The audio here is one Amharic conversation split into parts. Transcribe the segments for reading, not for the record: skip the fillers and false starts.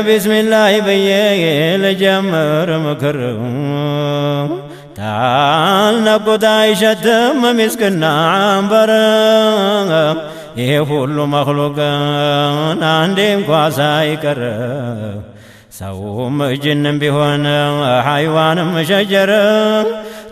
بسم الله بيه لجمر مكر تعال نبقى عيشتم مسكنا عنبر يهول مخلوق عندهم قاسا يكر سوم جن بهون حيوان مشجر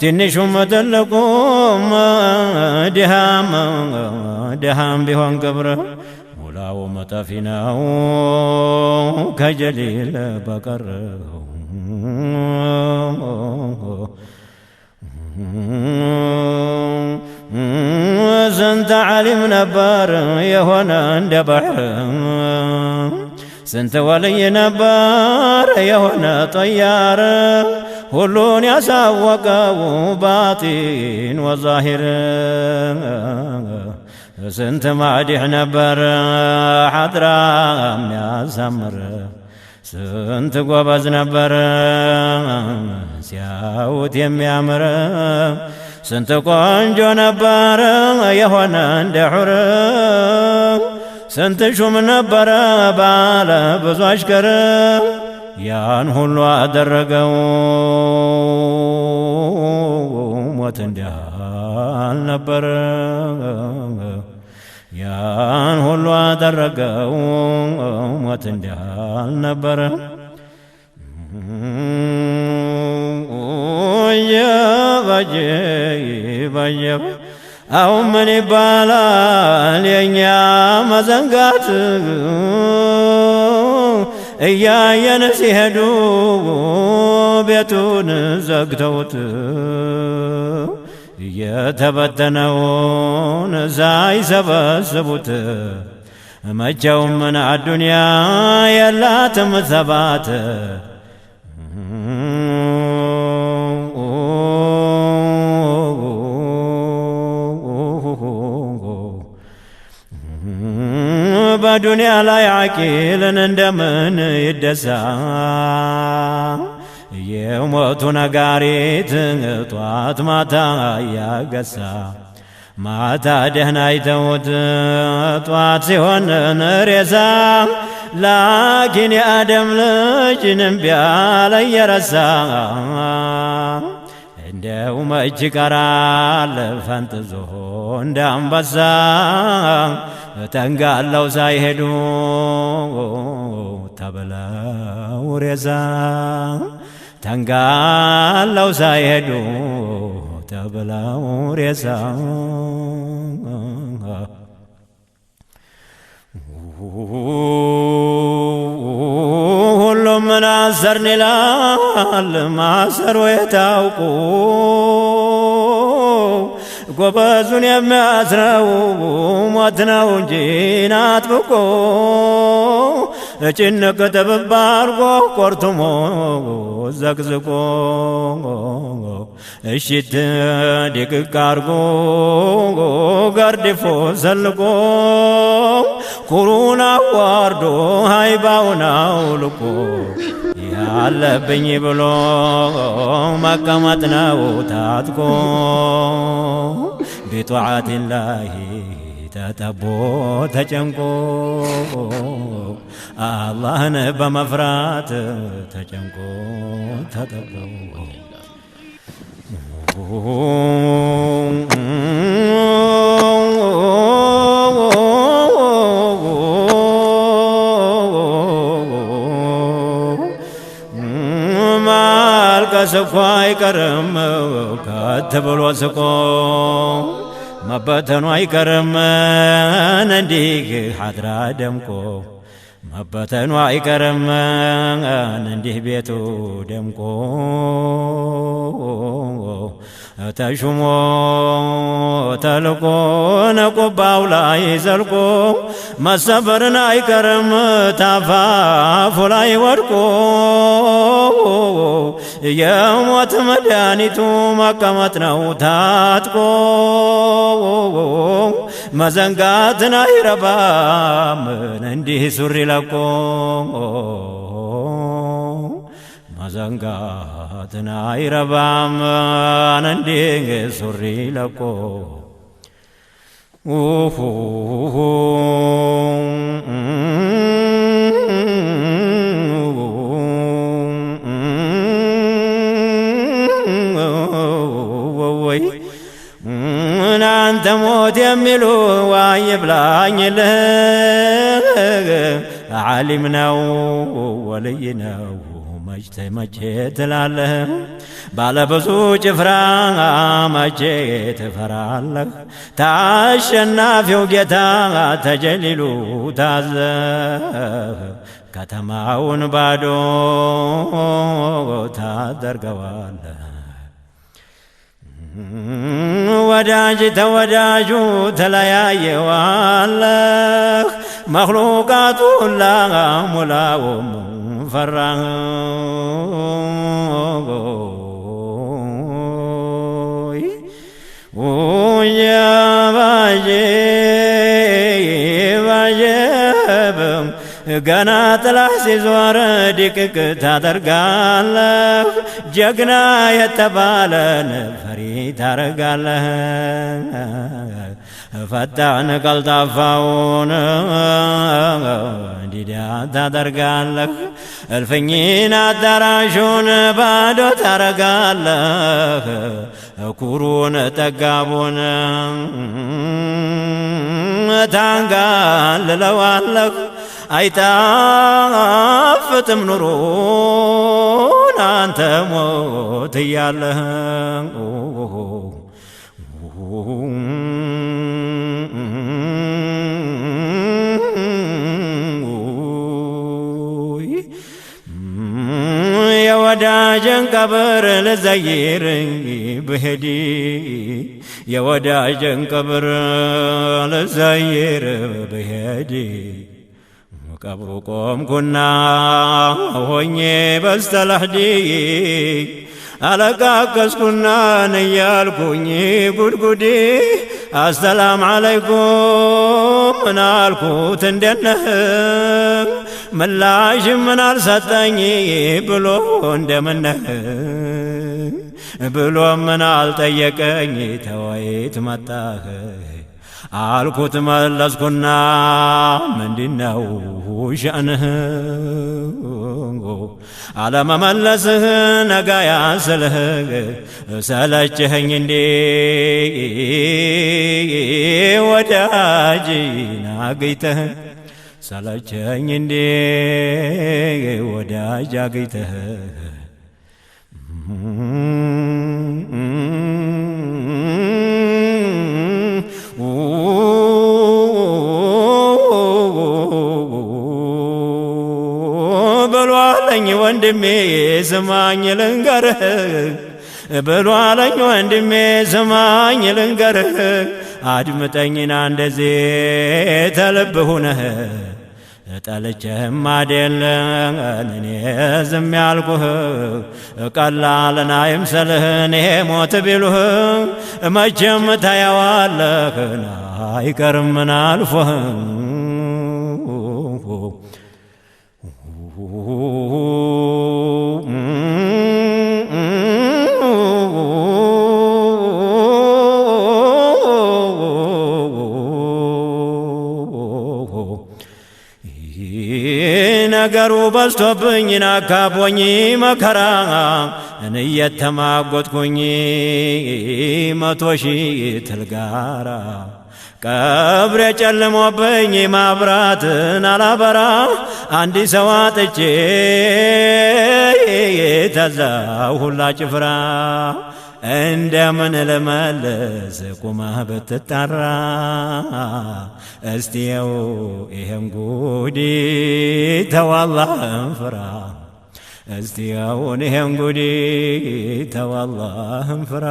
تنشم تلقوم دهام بهون قبر ولاو مطافناو كجليل بقر سنت علم نبار يهونا عند بحر سنت ولي نبار يهونا طيار ሁሉን ያሳወቀው ባጢን ወዛሂር ስንት ማዲህ ነበር ሐድራ የሚያሳምር ስንት ጎበዝ ነበር ሲያዩት የሚያምር ስንት ቆንጆ ነበር የሆነ እንደ ሑር ስንት ሹም ነበር ባለ ብዙ አሽከር ያን ሁሉ አደረገው ሞት እንዳልነበር ያን ሁሉ አደረገው ሞት እንዳልነበር ባጀ አሁን ምን ይባላል የኛ መዘንጋት እያየን ሲሄዱ ቤቱን ዘግተውት የተበተነውን ሳይሰበስቡት መቼውም ምን አዱንያ የላትም ሰባት በዱንያ ላይ አቂልን እንደምን ይደሳ የሞቱ ነጋሪት ጧት ማታ ያገሳ ማታ ደህና አይተውት ጧት ሲሆን ሬሳ ላኪን የአደም ልጅንም ቢያለ የረሳ እንደው መች ቀራል ፈንጥዞ እንደ አንበሳ ተንጋለው ሳይሄዱ ተበለው ሬሳ ተንጋለው ሳይሄዱ ተበለው ሬሳ ሁሉም ምን አሰርን ይላል ማሰሩ የታውቁ ጎበዙን የሚያስረው ሞት ነው እንጂ ናጥብቆ ጭንቅ ጥብብ አርጎ ቆርቱሞ ዘቅዝቆ እሽት ድቅቅ አርጎ ገርድፎ ሰልቆ ኩሩን አዋርዶ ሃይባውን አውልቆ ያለብኝ ብሎ መቀመጥ ነው ታጥቆ ቢጧዓቲላሂ ተጠቦ ተጨንቆ አላህን በመፍራት ተጨንቆ ተጠቦ ማልቀስ እኮ አይቀርም ከት ብሎ ስቆ መበተኑ አይቀርም እንዲህ ሐድራ ደምቆ መበተኑ አይቀርም እንዲህ ቤቱ ደምቆ ተሹሞ ተልቆ ነቁባው ላይ ዘልቆ መሰበርን አይቀርም ታፋፉ ላይ ወድቆ የሞት መድኃኒቱ መቀመጥ ነው ታጥቆ መዘንጋትን አይረባም እንዲህ ሱሪ ለቆ መዘንጋትን አይረባም እንዴ ሱሪ ለቆ እናንተ ሞት የሚሉ ዋይ ብላኝልህ ዓሊም ነው ወልይ ነው መቼ ትላለህ ባለብዙ ጭፍራ መቼ ትፈራለህ ታሸናፊው ጌታ ተጀሊሉ ታዘህ ከተማውን ባዶ ታደርገዋለህ ወዳጅ ተወዳጁ ተለያየዋለህ መኽሉቃቱ ሁላ ሙላውም ፈራህ ባጀብም ገና ጥላህ ሲዞር ድቅቅ ታደርጋለህ ጀግና የተባለን ፈሪ ታረጋለህ ፈጣን ቀልጣፋውን ዲዳ ታደርጋለህ እልፍኝን አዳራሹን ባዶ ታረጋለህ ኩሩን ጠጋቡን ታንጋልለዋለህ አይጣፍጥም ኑሮን አንተ ሞት እያለህ የወዳጅን ቀብር ልዘይር ብሄድ የወዳጅን ቀብር ልዘይር ብሄድ ቀብሩ ቆምኩና ሆኜ በስተለሕዲ አለቃቀስኩና ነያልኩኝ ጉድጉዲ አሰላም ዓለይኩም ምናልኩት እንደነህ ምላሽ ምን አልሰጠኝ ብሎ እንደምነህ ብሎ ምን አልጠየቀኝ ተወይት መጣህ አልኩት መለስኩና ምንድነው ሸእንህ አለመመለስህ ነጋ ያስልህ ሰለችኸኝ እንዴ ወዳጅን አግኝተህ ሰለቸኝ እንዴ ወዳጅ አግኝተህ በሏለኝ ወንድሜ ስማኝ ልንገርህ በሏለኝ ወንድሜ ስማኝ ልንገርህ አድምጠኝና እንደዚህ ተልብህ ሁነህ ጠልቼህም አይደለም እኔ ዝም ያልኩህ ቀላልን አይምሰልህ እኔ ሞት ቢሉህ መቼም ታየዋለህ አይቀርም ምን አልፎህ ነገሩ በዝቶብኝ ናካቦኝ መከራ እየተማጎትኩኝ 100 ሺህ ትልጋራ ቀብሬ ጨልሞብኝ ማብራትን አላበራ አንድ ሰው አጥቼ ተዛው ሁላ ጭፍራ እንደምን ልመልስ ቁመህ ብትጠራ እስቲየው ይሄን ጉዲ ተው አላህን ፍራ እስቲየው ይሄን ጉዲ ተው አላህን ፍራ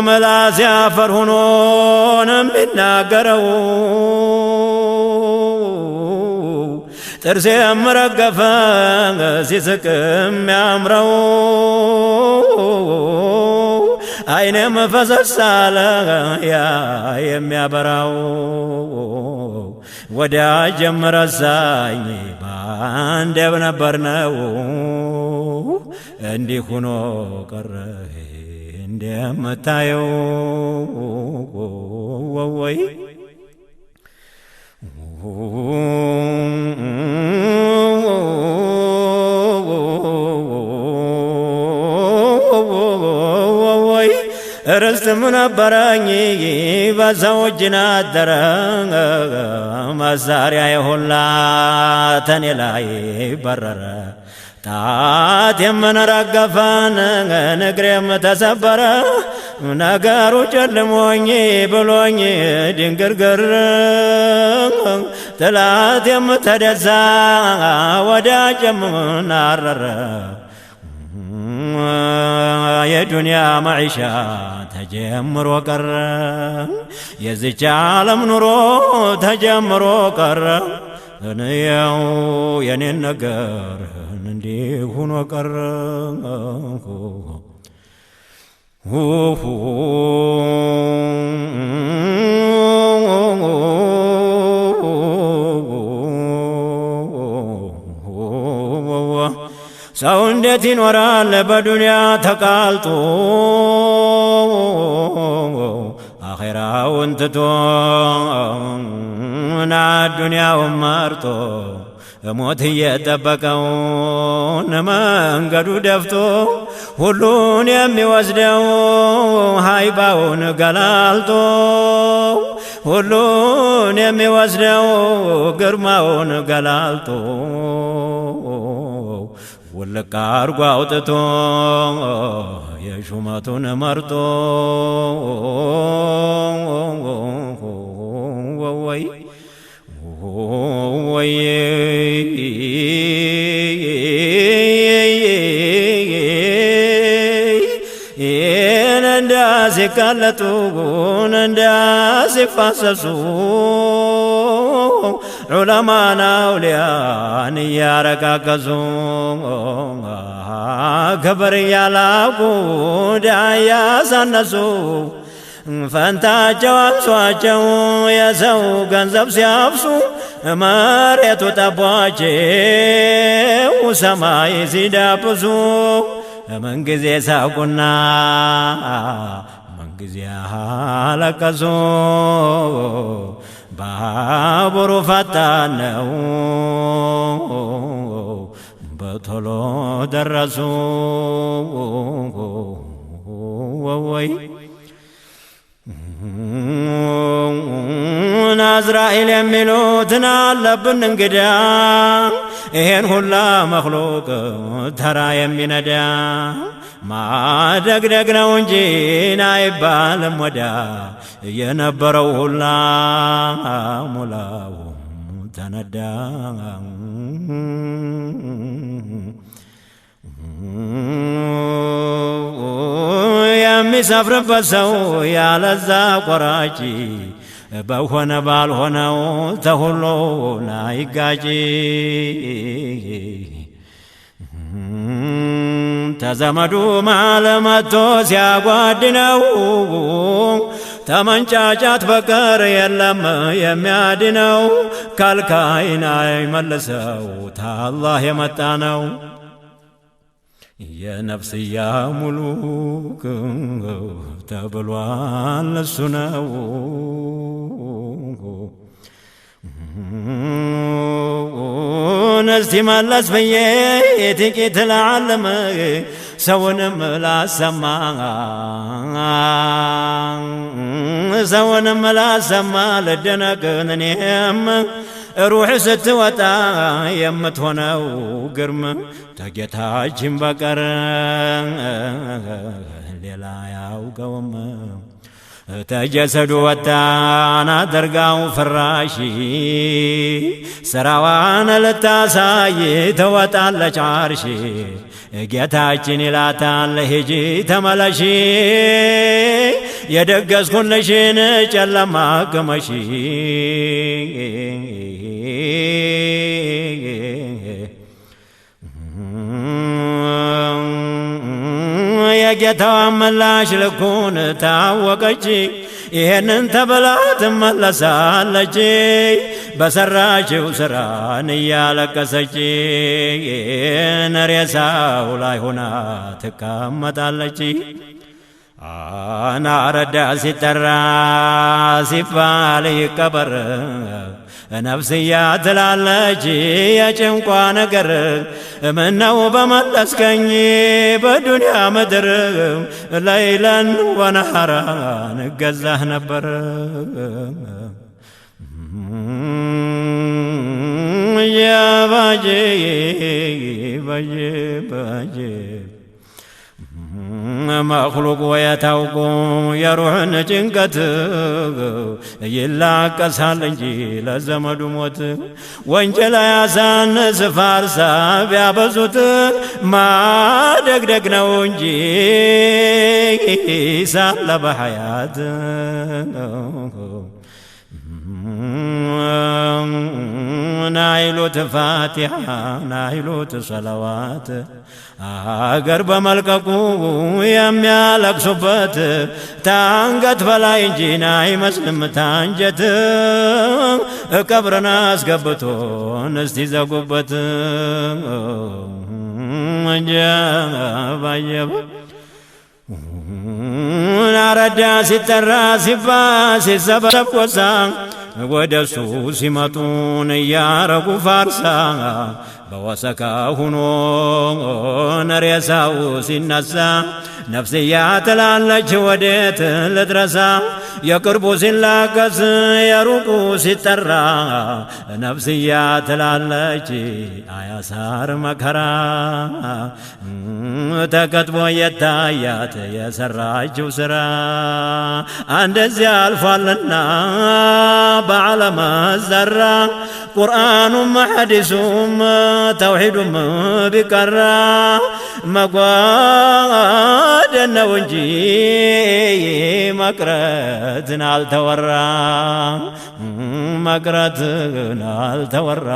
መላስ ያፈር ሆኖ ነው የሚናገረው ጥርሴ መረገፈ ሲስቅ የሚያምረው አይኔም ፈሰሳለ ያ የሚያበራው ወዳጄም ረሳኝ ባንዴ ነበር ነው እንዲህ ሆኖ ቀረ እንደምታየው ወይ ርስትም ነበረኝ በሰው እጅ ናደረ መሳሪያ የሁላ ተኔ ላይ በረረ ጣት የምንረገፈን እግሬም ተሰበረ ነገሩ ጨልሞኝ ብሎኝ ድንግርግር ጥላት የምተደሳ ወዳጄም ናረረ የዱንያ መዒሻ ተጀምሮ ቀረ የዚች ዓለም ኑሮ ተጀምሮ ቀረ እንየው የኔን ነገር እንዲህ ሆኖ ቀረ ሰው እንዴት ይኖራል በዱንያ ተቃልጦ አኺራውን ትቶ ና ዱንያውን መርጦ ሞት እየጠበቀው መንገዱ ደፍቶ ሁሉን የሚወስደው ሃይባውን ገላልጦ ሁሉን የሚወስደው ግርማውን ገላልጦ ውልቅ አርጎ አውጥቶ የሹመቱን መርጦ ወይ ወይ እንዳሲቃለጡ እንዳሲፋሰሱ ዑለማና አውሊያን እያረቃቀሱ ክብር እያላቁ ዳያ ሳነሱ ፈንታቸው አንሷቸው የሰው ገንዘብ ሲያፍሱ መሬቱ ጠቧቸው ሰማይ ሲዳብሱ ምንጊዜ ሳቁና ምንጊዜ አለቀሱ ባቡሩ ፈጣን ነው በቶሎ ደረሱ ወይ ናዝራኤል የሚሉትን አለብን እንግዳ ይሄን ሁላ መክሉቅ ተራ የሚነዳ ማደግደግ ነው እንጂ አይባልም ወዳ የነበረው ሁላ ሙላው ተነዳ የሚሰፍርበት ሰው ያለዛ ቆራጭ በሆነ ባልሆነው ተሁሎ ናይጋጭ ተዘመዱ ማለመቶ ሲያጓድነው ተመንጫጫት በቀር የለም የሚያድነው ካልካይን አይመልሰው ታላህ የመጣ ነው የነፍስያ ሙሉክ ተብሏል እሱ ነው እስቲ መለስ ብዬ ጥቂት ልዓልም ሰውንም ላሰማ ሰውንም ላሰማ ልደነቅን እኔም ሩሕ ስትወጣ የምትሆነው ግርም ተጌታችን በቀር ሌላ ያውቀውም ተጀሰዱ ወጣና ደርጋው ፍራሽ ስራዋን ልታሳይ ተወጣለች አርሽ ጌታችን ይላታል ሂጂ ተመለሺ የደገስኩልሽን ጨለማ ቅመሺ ጌታዋን መላሽ ልኩን ታወቀች ይሄንን ተብላ ትመለሳለች በሰራችው ስራን እያለቀሰች ሬሳው ላይ ሆና ትቀመጣለች አናረዳ ሲጠራ ሲባል ይቀበር ነፍስያ ትላለች የጭንቋ ነገር ምነው በመለስከኝ በዱንያ ምድር ለይለን ወነሃራን እገዛህ ነበር ያባጄ ባጄ ባጄ መክሉቅ ወየታውቁ የሩሕን ጭንቀት ይላቀሳል እንጂ ለዘመዱ ሞት ወንጀል ያሳንስ ፋርሳ ቢያበዙት ማደግደግ ነው እንጂ ሳለ በሐያት ናይሉት ፋቲሓ ናይሉት ሰለዋት አገር በመልቀቁ የሚያለቅሱበት ታንገት በላይ እንጂ አይመስልም ታንጀት ቀብርን አስገብቶን እስቲ ዘጉበት ጀባየብ ናረዳ ሲጠራ ሲባ ሲሰበሰብ ቆሳ ወደሱ ሲመጡን እያረጉ ፋርሳ በወሰካ ሁኖ ሬሳው ሲነሳ ነፍስያ ትላለች ወዴት ልድረሳ የቅርቡ ሲላቀስ የሩቁ ሲጠራ ነፍስያ ትላለች አያሳር መከራ ተከትቦ የታያት የሰራችው ስራ እንደዚያ አልፏልና በዓለም ዘራ ቁርአኑም ሐዲሱም ተውሒዱም ቢቀራ መጓደን ነው እንጂ መቅረትን አልተወራ መቅረትን አልተወራ